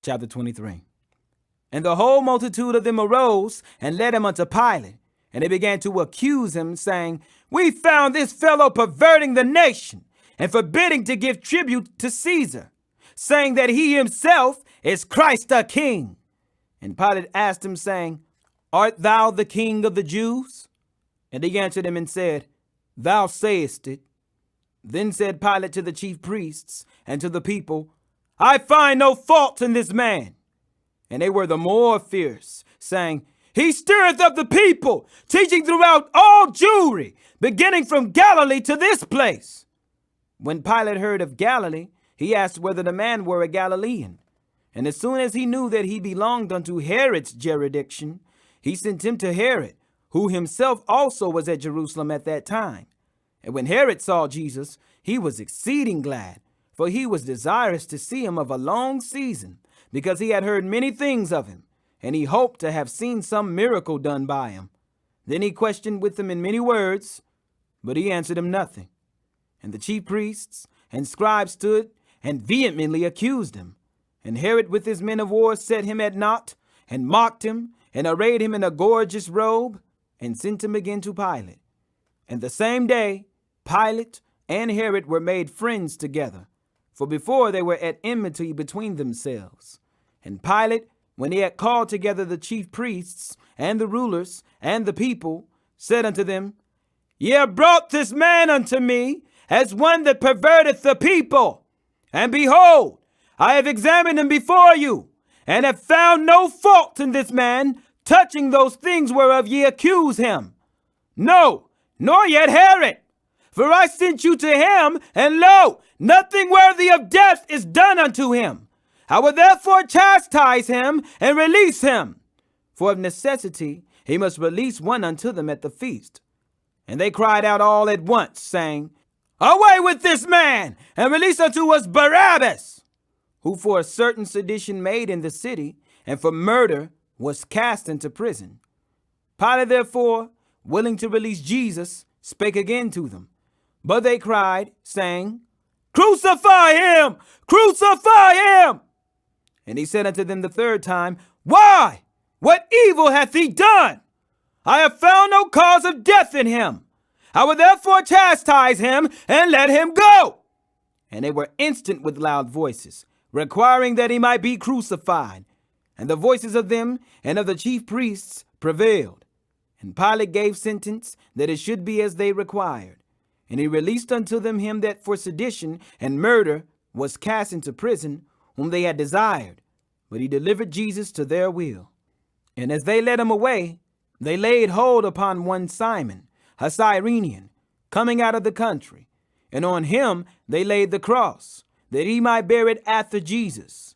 chapter 23. And the whole multitude of them arose and led him unto Pilate. And they began to accuse him, saying, We found this fellow perverting the nation and forbidding to give tribute to Caesar, saying that he himself is Christ the King. And Pilate asked him, saying, Art thou the King of the Jews? And he answered him and said, Thou sayest it. Then said Pilate to the chief priests and to the people, I find no fault in this man. And they were the more fierce, saying, He stirreth up the people, teaching throughout all Jewry, beginning from Galilee to this place. When Pilate heard of Galilee, he asked whether the man were a Galilean. And as soon as he knew that he belonged unto Herod's jurisdiction, he sent him to Herod, who himself also was at Jerusalem at that time. And when Herod saw Jesus, he was exceeding glad, for he was desirous to see him of a long season, because he had heard many things of him, and he hoped to have seen some miracle done by him. Then he questioned with him in many words, but he answered him nothing. And the chief priests and scribes stood and vehemently accused him. And Herod with his men of war set him at naught, and mocked him, and arrayed him in a gorgeous robe, and sent him again to Pilate. And the same day Pilate and Herod were made friends together, for before they were at enmity between themselves. And Pilate, when he had called together the chief priests and the rulers and the people, said unto them, Ye have brought this man unto me as one that perverteth the people. And behold, I have examined him before you, and have found no fault in this man touching those things whereof ye accuse him. No, nor yet Herod. For I sent you to him, and lo, nothing worthy of death is done unto him. I will therefore chastise him and release him. For of necessity he must release one unto them at the feast. And they cried out all at once, saying, Away with this man, and release unto us Barabbas, who for a certain sedition made in the city, and for murder was cast into prison. Pilate therefore, willing to release Jesus, spake again to them. But they cried, saying, Crucify him! Crucify him! And he said unto them the third time, Why? What evil hath he done? I have found no cause of death in him. I will therefore chastise him and let him go. And they were instant with loud voices, requiring that he might be crucified. And the voices of them and of the chief priests prevailed. And Pilate gave sentence that it should be as they required. And he released unto them him that for sedition and murder was cast into prison, whom they had desired. But he delivered Jesus to their will. And as they led him away, they laid hold upon one Simon, a Cyrenian, coming out of the country. And on him they laid the cross, that he might bear it after Jesus.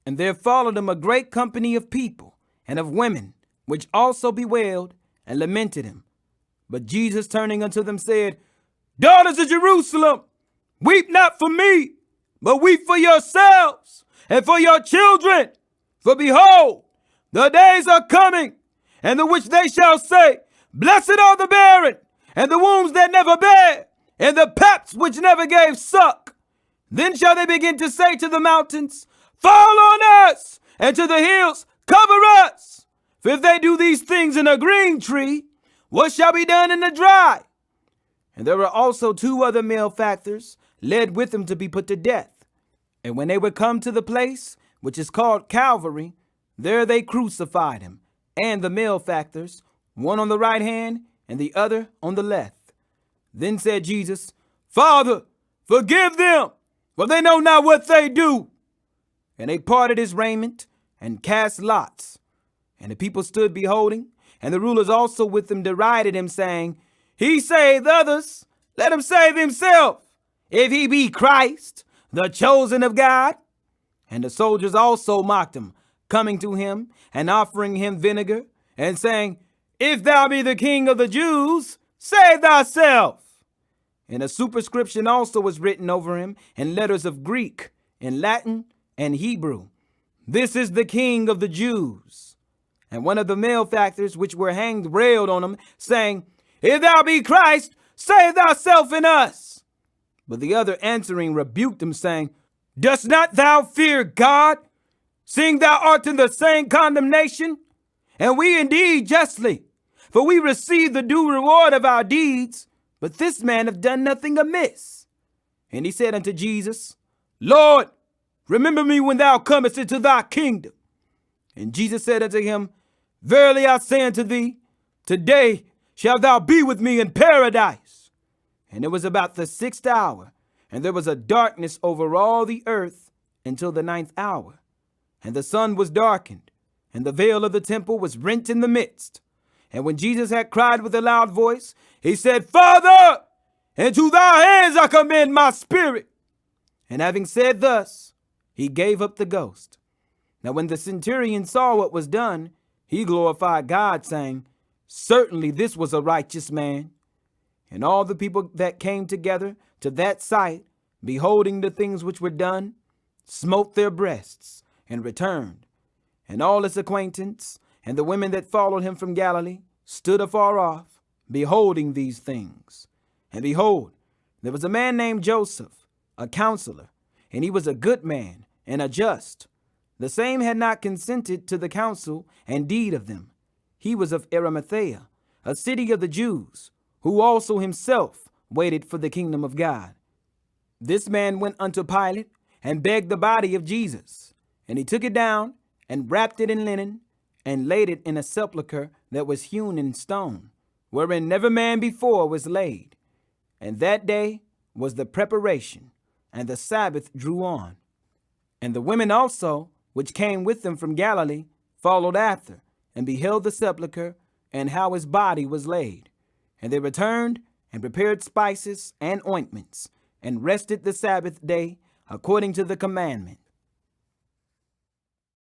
And there followed him a great company of people and of women, which also bewailed and lamented him. But Jesus, turning unto them, said, Daughters of Jerusalem, weep not for me, but weep for yourselves and for your children. For behold, the days are coming, and the which they shall say, Blessed are the barren, and the wombs that never bare, and the paps which never gave suck. Then shall they begin to say to the mountains, Fall on us, and to the hills, Cover us. For if they do these things in a green tree, what shall be done in the dry? And there were also 2 other malefactors led with him to be put to death. And when they were come to the place which is called Calvary, there they crucified him, and the malefactors, one on the right hand and the other on the left. Then said Jesus, Father, forgive them, for they know not what they do. And they parted his raiment and cast lots. And the people stood beholding, and the rulers also with them derided him, saying, He saved others, let him save himself, if he be Christ, the chosen of God. And the soldiers also mocked him, coming to him and offering him vinegar, and saying, If thou be the King of the Jews, save thyself. And a superscription also was written over him in letters of Greek, in Latin, and Hebrew, This is the King of the Jews. And one of the malefactors which were hanged railed on him, saying, If thou be Christ, save thyself and us. But the other answering rebuked him, saying, Dost not thou fear God, seeing thou art in the same condemnation? And we indeed justly, for we receive the due reward of our deeds, but this man hath done nothing amiss. And he said unto Jesus, Lord, remember me when thou comest into thy kingdom. And Jesus said unto him, Verily I say unto thee, today shalt thou be with me in paradise. And it was about the 6th hour, and there was a darkness over all the earth until the 9th hour. And the sun was darkened, and the veil of the temple was rent in the midst. And when Jesus had cried with a loud voice, he said, Father, into thy hands I commend my spirit. And having said thus, he gave up the ghost. Now when the centurion saw what was done, he glorified God, saying, Certainly this was a righteous man. And all the people that came together to that sight, beholding the things which were done, smote their breasts and returned. And all his acquaintance and the women that followed him from Galilee stood afar off, beholding these things. And behold, there was a man named Joseph, a counselor, and he was a good man and a just. The same had not consented to the counsel and deed of them. He was of Arimathea, a city of the Jews, who also himself waited for the kingdom of God. This man went unto Pilate and begged the body of Jesus. And he took it down and wrapped it in linen and laid it in a sepulchre that was hewn in stone, wherein never man before was laid. And that day was the preparation, and the Sabbath drew on. And the women also, which came with them from Galilee, followed after, and beheld the sepulchre, and how his body was laid. And they returned, and prepared spices and ointments, and rested the Sabbath day, according to the commandment.